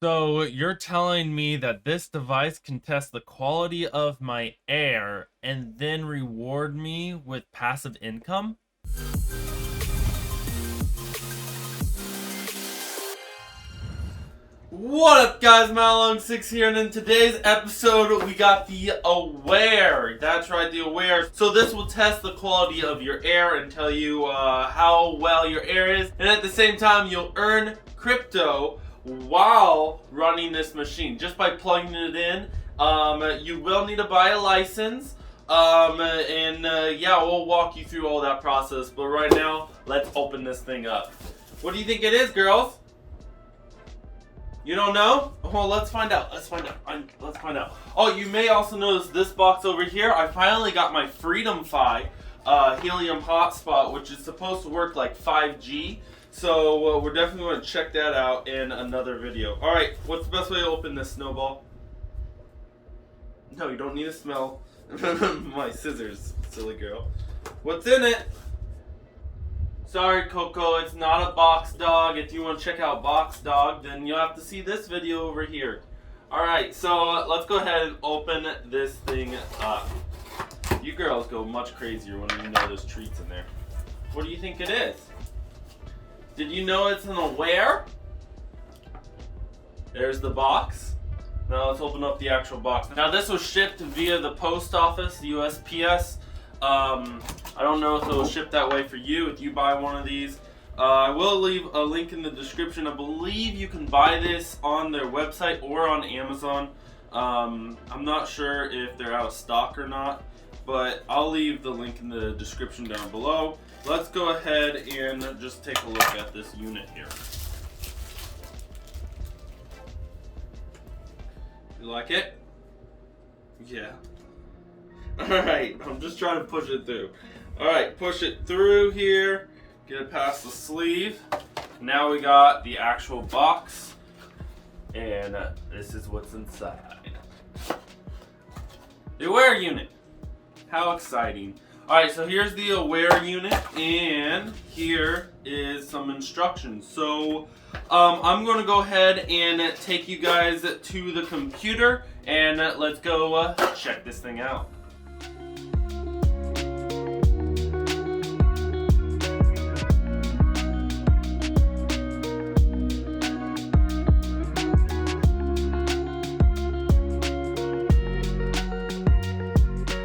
So you're telling me that this device can test the quality of my air and then reward me with passive income? What up, guys? Malong6 here, and in today's episode we got the Awair. That's right, the Awair. So this will test the quality of your air and tell you how well your air is, and at the same time you'll earn crypto while running this machine just by plugging it in. You will need to buy a license. Yeah, we'll walk you through all that process. But right now, let's open this thing up. What do you think it is, girls? You don't know? Well, let's find out. Let's find out. Oh, you may also notice this box over here. I finally got my Freedom Fi helium hotspot, which is supposed to work like 5G. So we're definitely going to check that out in another video. All right, what's the best way to open this, Snowball? No, you don't need to smell my scissors, silly girl. What's in it? Sorry, Coco, it's not a box dog. If you want to check out box dog, then you'll have to see this video over here. Alright, so let's go ahead and open this thing up. You girls go much crazier when you know there's treats in there. What do you think it is? Did you know it's an Awair? There's the box. Now let's open up the actual box. Now this was shipped via the post office, the USPS. I don't know if it will ship that way for you if you buy one of these. I will leave a link in the description. I believe you can buy this on their website or on Amazon. I'm not sure if they're out of stock or not, but I'll leave the link in the description down below. Let's go ahead and just take a look at this unit here. You like it? Yeah. Alright, I'm just trying to push it through. Alright, push it through here. Get it past the sleeve. Now we got the actual box. And this is what's inside. The Awair unit. How exciting. Alright, so here's the Awair unit. And here is some instructions. So, I'm going to go ahead and take you guys to the computer. And let's go check this thing out.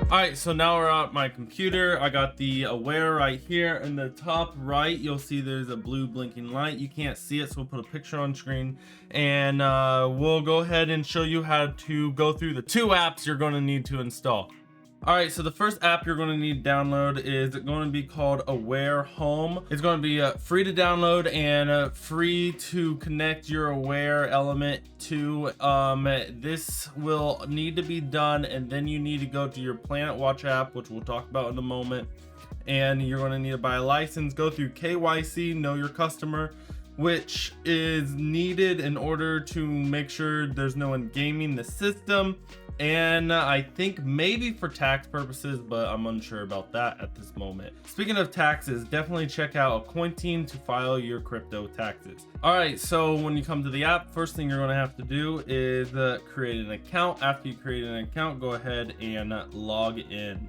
Alright, so now we're at my computer. I got the Awair right here. In the top right, you'll see there's a blue blinking light. You can't see it, so we'll put a picture on screen. And we'll go ahead and show you how to go through the two apps you're going to need to install. Alright, so the first app you're going to need to download is going to be called Awair Home. It's going to be free to download and free to connect your Awair element to. This will need to be done, and then you need to go to your PlanetWatch app, which we'll talk about in a moment. And you're going to need to buy a license, go through KYC, know your customer, which is needed in order to make sure there's no one gaming the system. And I think maybe for tax purposes, but I'm unsure about that at this moment. Speaking of taxes, definitely check out Accounting to file your crypto taxes. Alright, so when you come to the app, first thing you're going to have to do is create an account. After you create an account, go ahead and log in.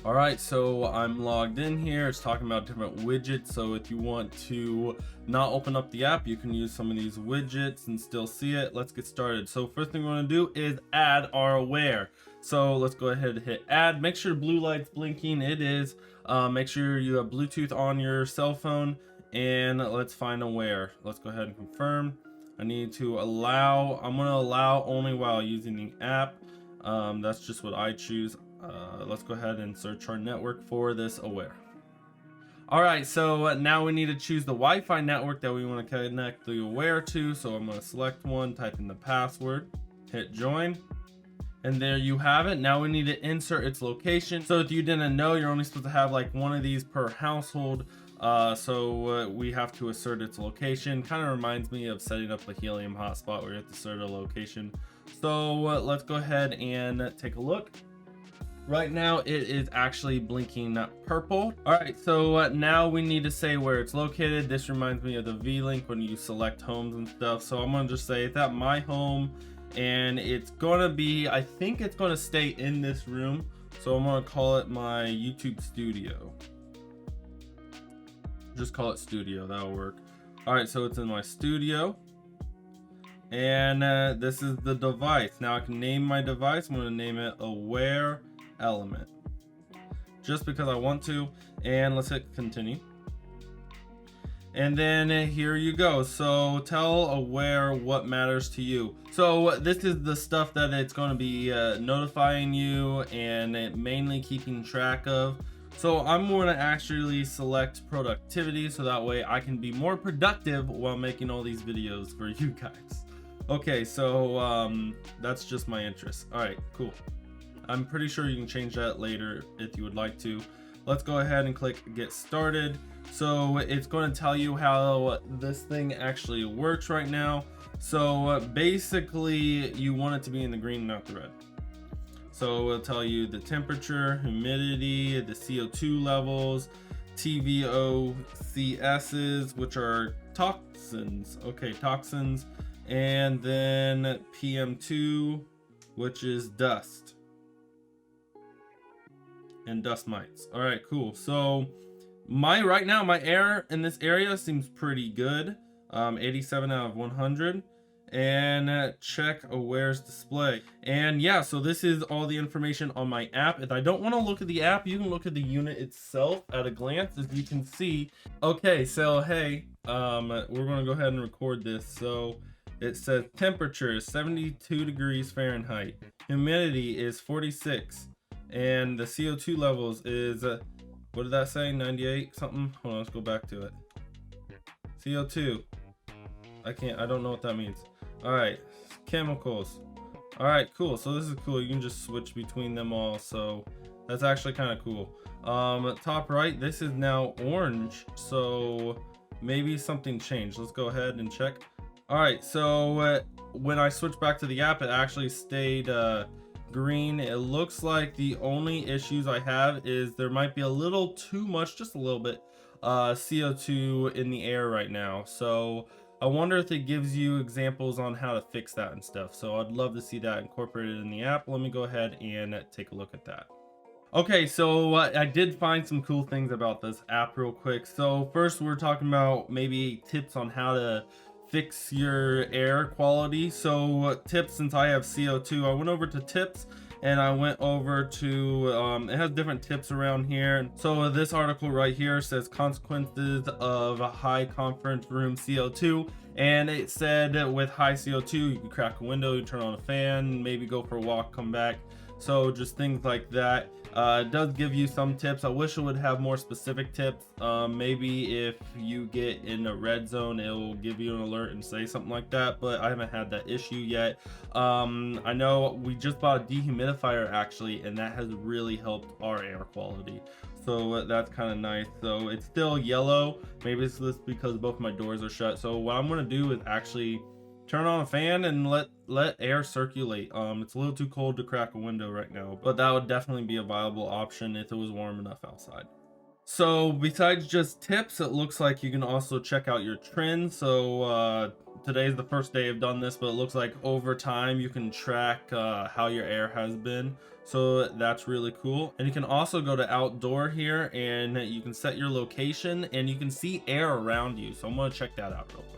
Alright, so I'm logged in here. It's talking about different widgets. So if you want to not open up the app, you can use some of these widgets and still see it. Let's get started. So first thing we're going to do is add our Awair. So let's go ahead and hit add. Make sure blue light's blinking. It is. Make sure you have Bluetooth on your cell phone. And let's find Awair. Let's go ahead and confirm. I need to allow. I'm going to allow only while using the app. That's just what I choose. Let's go ahead and search our network for this Awair. Alright, so now we need to choose the Wi-Fi network that we want to connect the Awair to. So I'm going to select one, type in the password, hit join, and there you have it. Now we need to insert its location. So if you didn't know, you're only supposed to have like one of these per household. So we have to assert its location. Kind of reminds me of setting up a helium hotspot where you have to assert a location. So let's go ahead and take a look. Right now it is actually blinking purple. All right, so now we need to say where it's located. This reminds me of the V-Link when you select homes and stuff. So I'm gonna just say it's at my home, and it's gonna be, I think it's gonna stay in this room. So I'm gonna call it my YouTube studio. Just call it studio, that'll work. All right, so it's in my studio. And this is the device. Now I can name my device. I'm gonna name it Awair Element, just because I want to. And let's hit continue. And then here you go. So tell Awair what matters to you. So this is the stuff that it's going to be notifying you and mainly keeping track of. So I'm going to actually select productivity, so that way I can be more productive while making all these videos for you guys. Okay, so that's just my interest. All right, cool. I'm pretty sure you can change that later if you would like to. Let's go ahead and click get started. So it's going to tell you how this thing actually works right now. So basically you want it to be in the green, not the red. So it'll tell you the temperature, humidity, the CO2 levels, TVOCSs, which are toxins. Okay, toxins. And then PM2, which is dust and dust mites. All right, cool. So right now my air in this area seems pretty good. 87 out of 100. And check Awair's display. And yeah, so this is all the information on my app. If I don't want to look at the app, you can look at the unit itself at a glance, as you can see. Okay, so hey, we're gonna go ahead and record this. So it says temperature is 72 degrees Fahrenheit, humidity is 46, and the CO2 levels is what did that say, 98 something? Hold on, let's go back to it. CO2, I don't know what that means. All right, chemicals. All right, cool. So this is cool. You can just switch between them all, so that's actually kind of cool. Top right, this is now orange, so maybe something changed. Let's go ahead and check. All right, so when I switch back to the app, it actually stayed green. It looks like the only issues I have is there might be a little too much, just a little bit, CO2 in the air right now. So I wonder if it gives you examples on how to fix that and stuff. So I'd love to see that incorporated in the app. Let me go ahead and take a look at that. Okay, so I did find some cool things about this app real quick. So first we're talking about maybe tips on how to fix your air quality. So tips, since I have CO2, I went over to tips and I went over to it has different tips around here. So this article right here says consequences of a high conference room CO2, and it said with high CO2 you can crack a window, you turn on a fan, maybe go for a walk, come back. So just things like that. It does give you some tips. I wish it would have more specific tips. Maybe if you get in a red zone, it will give you an alert and say something like that, but I haven't had that issue yet. I know we just bought a dehumidifier actually, and that has really helped our air quality. So that's kind of nice. So it's still yellow. Maybe it's just because both my doors are shut. So what I'm going to do is actually turn on a fan and let air circulate. It's a little too cold to crack a window right now, but that would definitely be a viable option if it was warm enough outside. So besides just tips, it looks like you can also check out your trends. So today's the first day I've done this, but it looks like over time you can track how your air has been. So that's really cool. And you can also go to outdoor here and you can set your location and you can see air around you. So I'm gonna check that out real quick.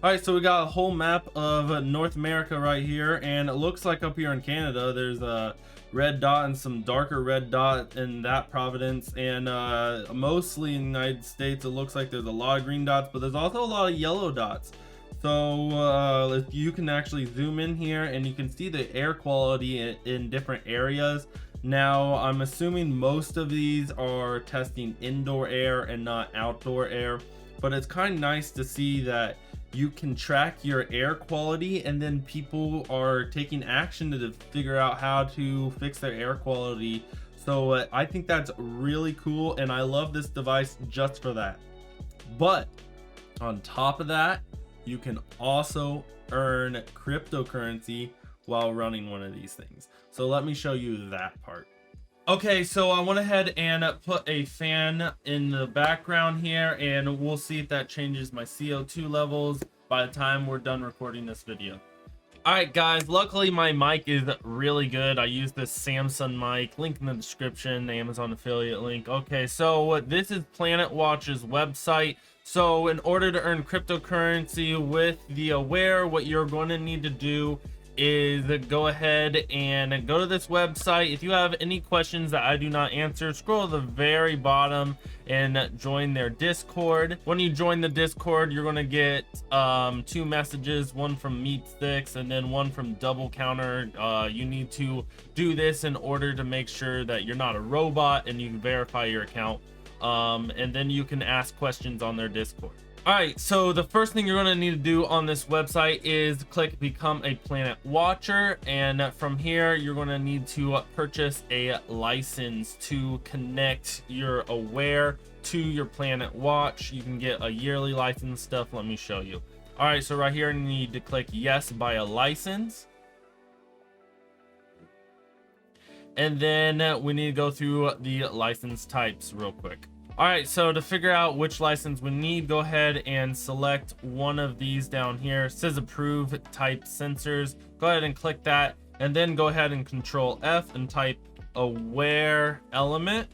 All right, so we got a whole map of North America right here, and it looks like up here in Canada there's a red dot and some darker red dot in that province, and mostly in the United States it looks like there's a lot of green dots, but there's also a lot of yellow dots. So if you can actually zoom in here and you can see the air quality in different areas. Now I'm assuming most of these are testing indoor air and not outdoor air, but it's kind of nice to see that you can track your air quality and then people are taking action to figure out how to fix their air quality. So I think that's really cool, and I love this device just for that. But on top of that, you can also earn cryptocurrency while running one of these things. So let me show you that part. Okay, so I went ahead and put a fan in the background here, and we'll see if that changes my CO2 levels by the time we're done recording this video. All right, guys, luckily my mic is really good. I use this Samsung mic, link in the description, Amazon affiliate link. Okay, so this is PlanetWatch's website. So in order to earn cryptocurrency with the Awair, what you're going to need to do is go ahead and go to this website. If you have any questions that I do not answer, scroll to the very bottom and join their Discord. When you join the Discord, you're going to get two messages, one from Meat6 and then one from Double Counter. You need to do this in order to make sure that you're not a robot and you can verify your account, and then you can ask questions on their Discord. All right, so the first thing you're going to need to do on this website is click become a Planet Watcher, and from here you're going to need to purchase a license to connect your Awair to your Planet Watch. You can get a yearly license stuff. Let me show you. All right, so right here you need to click yes, buy a license, and then we need to go through the license types real quick. All right, so to figure out which license we need, go ahead and select one of these down here. It says approve type sensors. Go ahead and click that, and then go ahead and control F and type Awair element,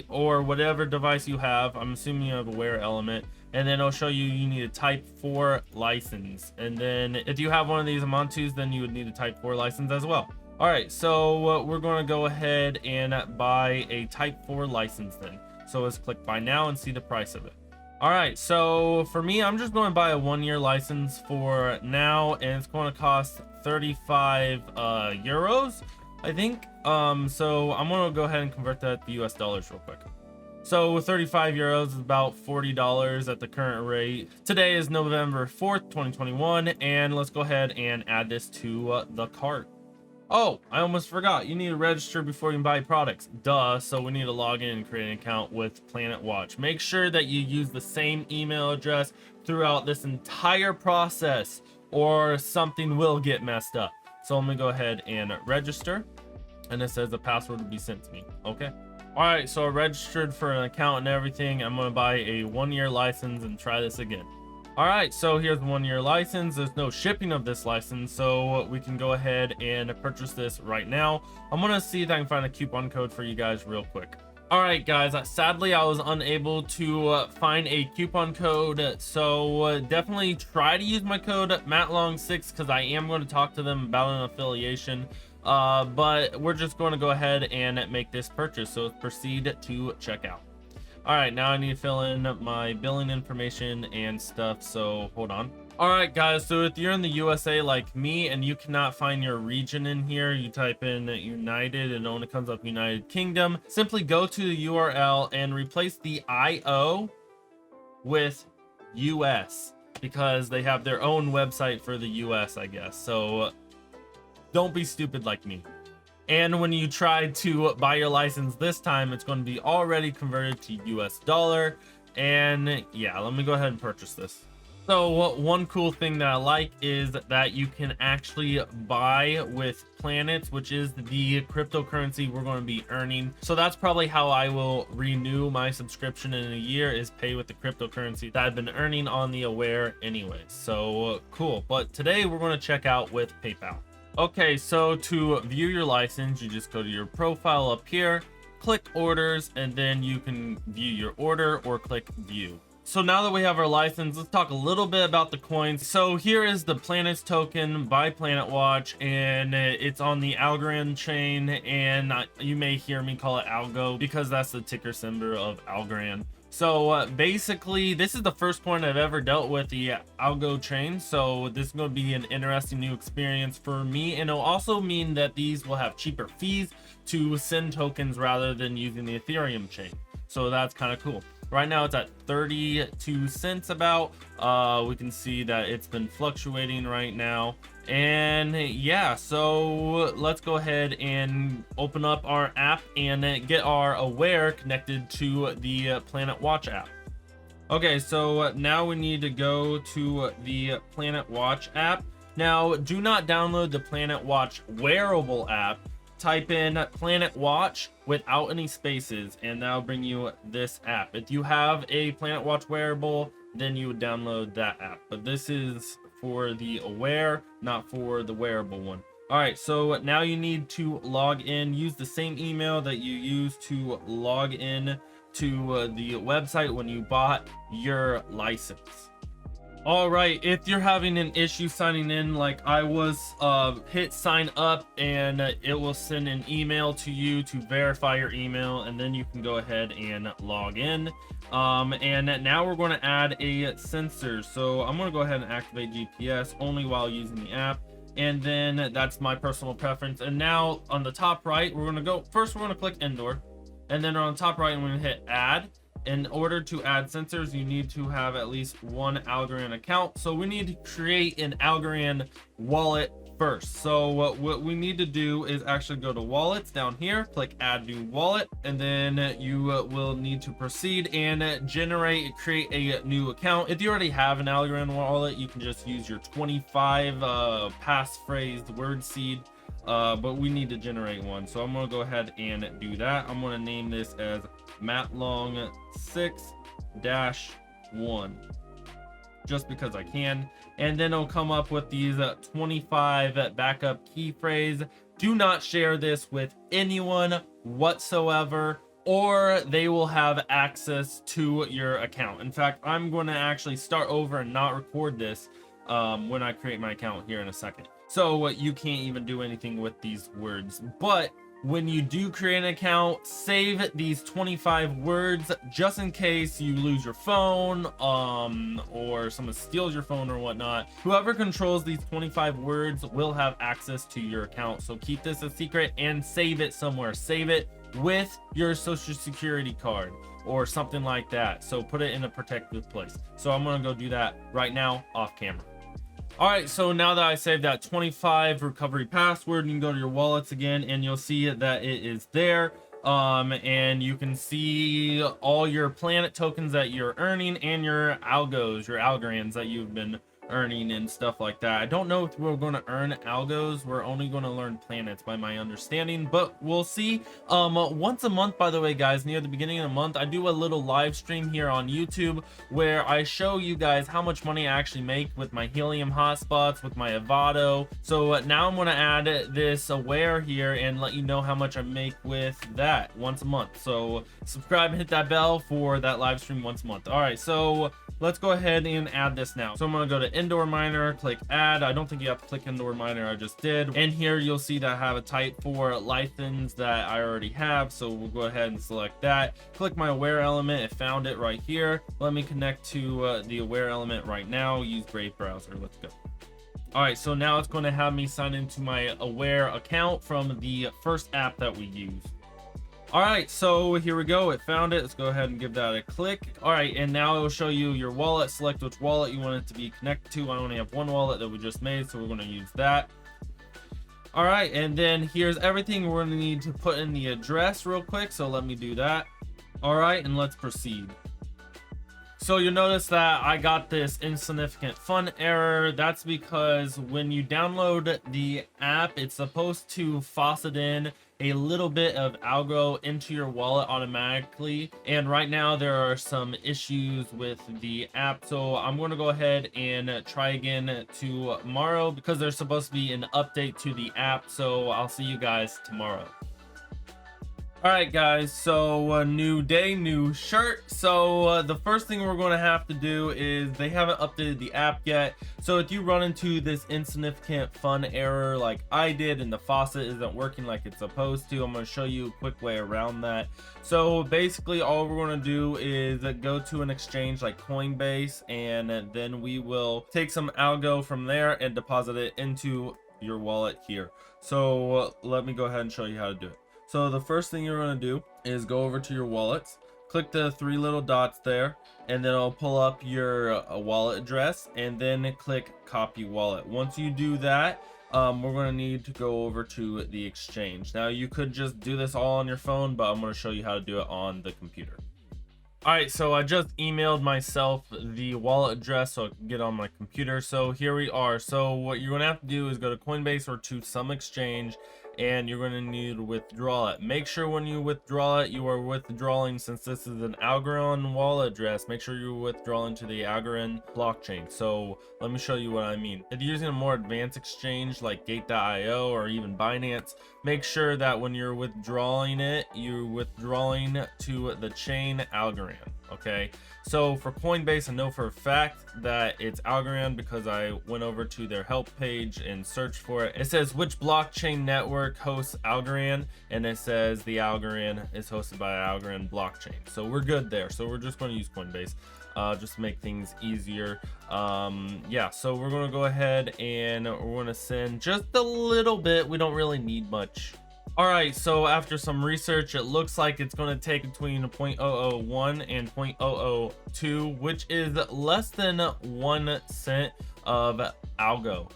or whatever device you have. I'm assuming you have Awair element, and then it'll show you need a type 4 license. And then if you have one of these Amontus, then you would need a type 4 license as well. All right, so we're going to go ahead and buy a type 4 license then. So let's click buy now and see the price of it. All right, so for me, I'm just going to buy a 1-year license for now, and it's going to cost 35 euros, I think. So I'm going to go ahead and convert that to US dollars real quick. So 35 euros is about $40 at the current rate. Today is November 4th, 2021, and let's go ahead and add this to the cart. Oh, I almost forgot. You need to register before you can buy products. Duh. So we need to log in and create an account with PlanetWatch. Make sure that you use the same email address throughout this entire process, or something will get messed up. So I'm going to go ahead and register. And it says the password will be sent to me. Okay. All right. So I registered for an account and everything. I'm going to buy a 1-year license and try this again. All right, so here's the 1-year license. There's no shipping of this license, so we can go ahead and purchase this right now. I'm gonna see if I can find a coupon code for you guys real quick. All right, guys, sadly I was unable to find a coupon code, so definitely try to use my code MattLong6, because I am going to talk to them about an affiliation. But we're just going to go ahead and make this purchase, so let's proceed to checkout. All right, now I need to fill in my billing information and stuff, so hold on. All right, guys, so if you're in the USA like me and you cannot find your region in here, you type in United and it only comes up United Kingdom. Simply go to the URL and replace the IO with US, because they have their own website for the US, I guess. So don't be stupid like me. And when you try to buy your license this time, it's going to be already converted to US dollar. And yeah, let me go ahead and purchase this. So one cool thing that I like is that you can actually buy with planets, which is the cryptocurrency we're going to be earning. So that's probably how I will renew my subscription in a year, is pay with the cryptocurrency that I've been earning on the Awair anyways. So cool. But today we're going to check out with PayPal. Okay, so to view your license, you just go to your profile up here, click orders, and then you can view your order or click view. So now that we have our license, let's talk a little bit about the coins. So here is the Planets token by PlanetWatch, and it's on the Algorand chain, and you may hear me call it Algo because that's the ticker symbol of Algorand. So basically, this is the first point I've ever dealt with the Algo chain. So this is going to be an interesting new experience for me. And it'll also mean that these will have cheaper fees to send tokens rather than using the Ethereum chain. So that's kind of cool. Right now it's at 32 cents about. We can see that it's been fluctuating right now. And yeah, so let's go ahead and open up our app and get our Awair connected to the PlanetWatch app. Okay, so now we need to go to the PlanetWatch app. Now, do not download the PlanetWatch wearable app type in Planet Watch without any spaces, and that'll bring you this app. If you have a Planet Watch wearable, then you would download that app, but this is for the Awair, not for the wearable one. All right, so now you need to log in. Use the same email that you used to log in to the website when you bought your license. All right, if you're having an issue signing in like I was, hit sign up and it will send an email to you to verify your email, and then you can go ahead and log in. And now we're going to add a sensor. So I'm going to go ahead and activate GPS only while using the app. And then that's my personal preference. And now on the top right, we're going to click indoor. And then on the top right, I'm going to hit add. In order to add sensors, you need to have at least one Algorand account. So we need to create an Algorand wallet first. So what we need to do is actually go to wallets down here, click add new wallet, and then you will need to proceed and create a new account. If you already have an Algorand wallet, you can just use your 25 passphrase word seed. But we need to generate one, so I'm gonna go ahead and do that. I'm gonna name this as matlong 6-1 just because I can, and then it'll come up with these 25 backup key phrase. Do not share this with anyone whatsoever, or they will have access to your account. In fact, I'm going to actually start over and not record this when I create my account here in a second. So you can't even do anything with these words. But when you do create an account, save these 25 words just in case you lose your phone, or someone steals your phone or whatnot. Whoever controls these 25 words will have access to your account. So keep this a secret and save it somewhere. Save it with your social security card or something like that. So put it in a protected place. So I'm gonna go do that right now off camera. All right, so now that I saved that 25 recovery password, you can go to your wallets again and you'll see that it is there. And you can see all your planet tokens that you're earning and your algos, your algorands that you've been earning and stuff like that. I don't know if we're going to earn algos. We're only going to learn planets by my understanding, but we'll see. Once a month, by the way, guys, near the beginning of the month, I do a little live stream here on YouTube where I show you guys how much money I actually make with my helium hotspots, with my Avado. So now I'm going to add this Awair here and let you know how much I make with that once a month. So subscribe and hit that bell for that live stream once a month. All right, so let's go ahead and add this now. So I'm going to go to indoor miner, click add. I don't think you have to click indoor miner, I just did. And here you'll see that I have a type 4 license that I already have. So we'll go ahead and select that. Click my Awair element. It found it right here. Let me connect to the Awair element right now. Use Brave browser. Let's go. All right, so now it's going to have me sign into my Awair account from the first app that we use. All right, so here we go. It found it. Let's go ahead and give that a click. All right, and now it will show you your wallet. Select which wallet you want it to be connected to. I only have one wallet that we just made, so we're going to use that. All right, and then here's everything. We're going to need to put in the address real quick, so let me do that. All right, and let's proceed. So you'll notice that I got this insignificant fun error. That's because when you download the app, it's supposed to faucet in a little bit of algo into your wallet automatically, and right now there are some issues with the app, so I'm going to go ahead and try again tomorrow because there's supposed to be an update to the app. So I'll see you guys tomorrow. All right, guys, so a new day, new shirt. So the first thing we're going to have to do is they haven't updated the app yet. So if you run into this insignificant fun error like I did and the faucet isn't working like it's supposed to, I'm going to show you a quick way around that. So basically all we're going to do is go to an exchange like Coinbase, and then we will take some algo from there and deposit it into your wallet here. So let me go ahead and show you how to do it. So the first thing you're going to do is go over to your wallets, click the three little dots there, and then it'll pull up your wallet address, and then click copy wallet. Once you do that, we're going to need to go over to the exchange. Now you could just do this all on your phone, but I'm going to show you how to do it on the computer. All right, so I just emailed myself the wallet address so I can get on my computer. So here we are. So what you're going to have to do is go to Coinbase or to some exchange, and you're going to need to withdraw it. Make sure when you withdraw it, you are withdrawing, since this is an Algorand wallet address, make sure you're withdrawing to the Algorand blockchain. So let me show you what I mean. If you're using a more advanced exchange like Gate.io or even Binance, make sure that when you're withdrawing it, you're withdrawing to the chain Algorand. Okay, so for Coinbase, I know for a fact that it's Algorand because I went over to their help page and searched for it. It says which blockchain network hosts Algorand, and it says the Algorand is hosted by Algorand blockchain. So we're good there. So we're just going to use Coinbase just to make things easier. Yeah, so we're going to go ahead and we're going to send just a little bit. We don't really need much. All right, so after some research, it looks like it's going to take between 0.001 and 0.002, which is less than 1 cent of algo.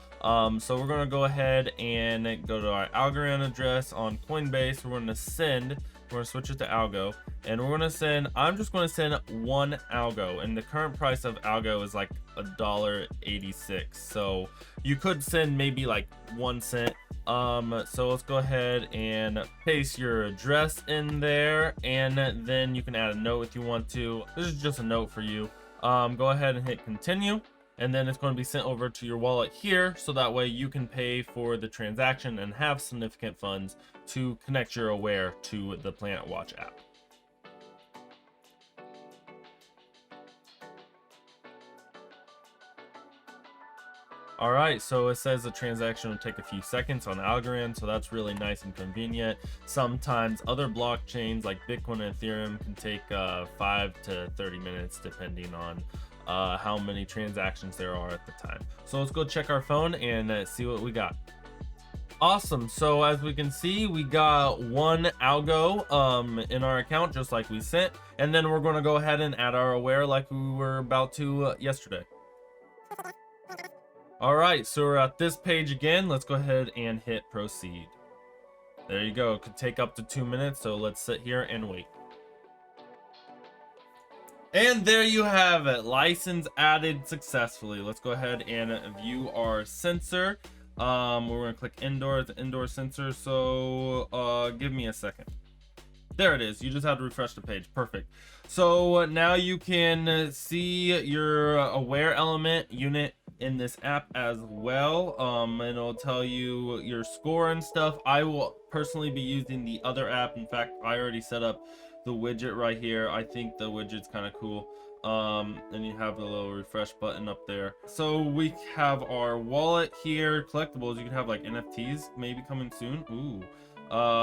So we're going to go ahead and go to our Algorand address on Coinbase. We're going to send, we're going to switch it to algo, and we're going to send, I'm just going to send 1 algo, and the current price of algo is like $1.86. So you could send maybe like 1 cent. So let's go ahead and paste your address in there, and then you can add a note if you want to. This is just a note for you. Go ahead and hit continue, and then it's going to be sent over to your wallet here, so that way you can pay for the transaction and have significant funds to connect your Awair to the PlanetWatch app. All right, so it says the transaction will take a few seconds on Algorand, so that's really nice and convenient. Sometimes other blockchains like Bitcoin and Ethereum can take 5 to 30 minutes depending on how many transactions there are at the time. So let's go check our phone and see what we got. Awesome, so as we can see, we got 1 algo in our account, just like we sent, and then we're going to go ahead and add our Awair like we were about to yesterday. All right, so we're at this page again. Let's go ahead and hit proceed. There you go. It could take up to 2 minutes, so let's sit here and wait. And there you have it, license added successfully. Let's go ahead and view our sensor. We're gonna click indoor, the indoor sensor. So give me a second. There it is. You just have to refresh the page. Perfect. So now you can see your Awair element unit in this app as well, and it'll tell you your score and stuff. I will personally be using the other app. In fact, I already set up the widget right here. I think the widget's kind of cool. And you have the little refresh button up there. So we have our wallet here, collectibles. You can have like NFTs maybe coming soon. Ooh.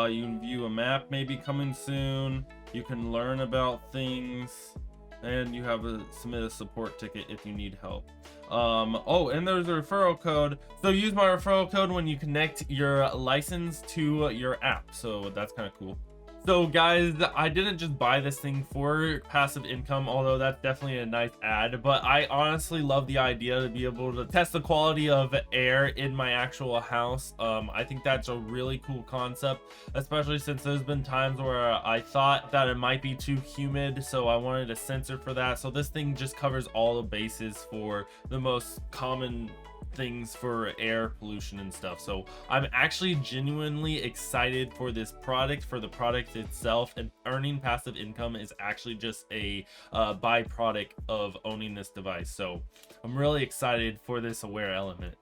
You can view a map maybe coming soon. You can learn about things, and you have a submit a support ticket if you need help. Oh, and there's a referral code. So use my referral code when you connect your license to your app. So that's kind of cool. So guys, I didn't just buy this thing for passive income, although that's definitely a nice ad, but I honestly love the idea to be able to test the quality of air in my actual house. I think that's a really cool concept, especially since there's been times where I thought that it might be too humid, so I wanted to censor for that. So this thing just covers all the bases for the most common things for air pollution and stuff. So I'm actually genuinely excited for this product, for the product itself, and earning passive income is actually just a byproduct of owning this device. So I'm really excited for this Awair element.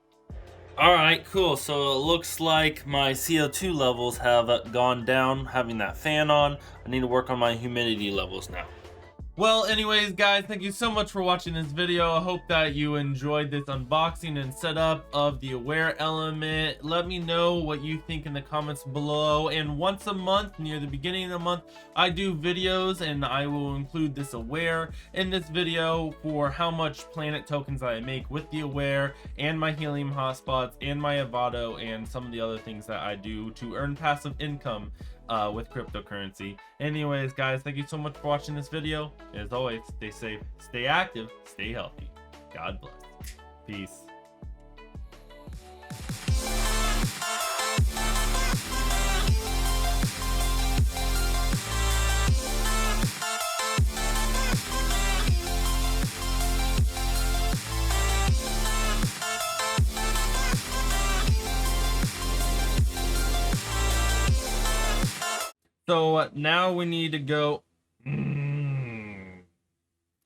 All right, cool. So it looks like my CO2 levels have gone down having that fan on. I need to work on my humidity levels now. Well, anyways, guys, thank you so much for watching this video. I hope that you enjoyed this unboxing and setup of the Awair element. Let me know what you think in the comments below. And once a month, near the beginning of the month, I do videos, and I will include this Awair in this video for how much planet tokens I make with the Awair, and my helium hotspots, and my Avado, and some of the other things that I do to earn passive income with cryptocurrency. Anyways, guys, thank you so much for watching this video. As always, stay safe, stay active, stay healthy. God bless. Peace. So now we need to go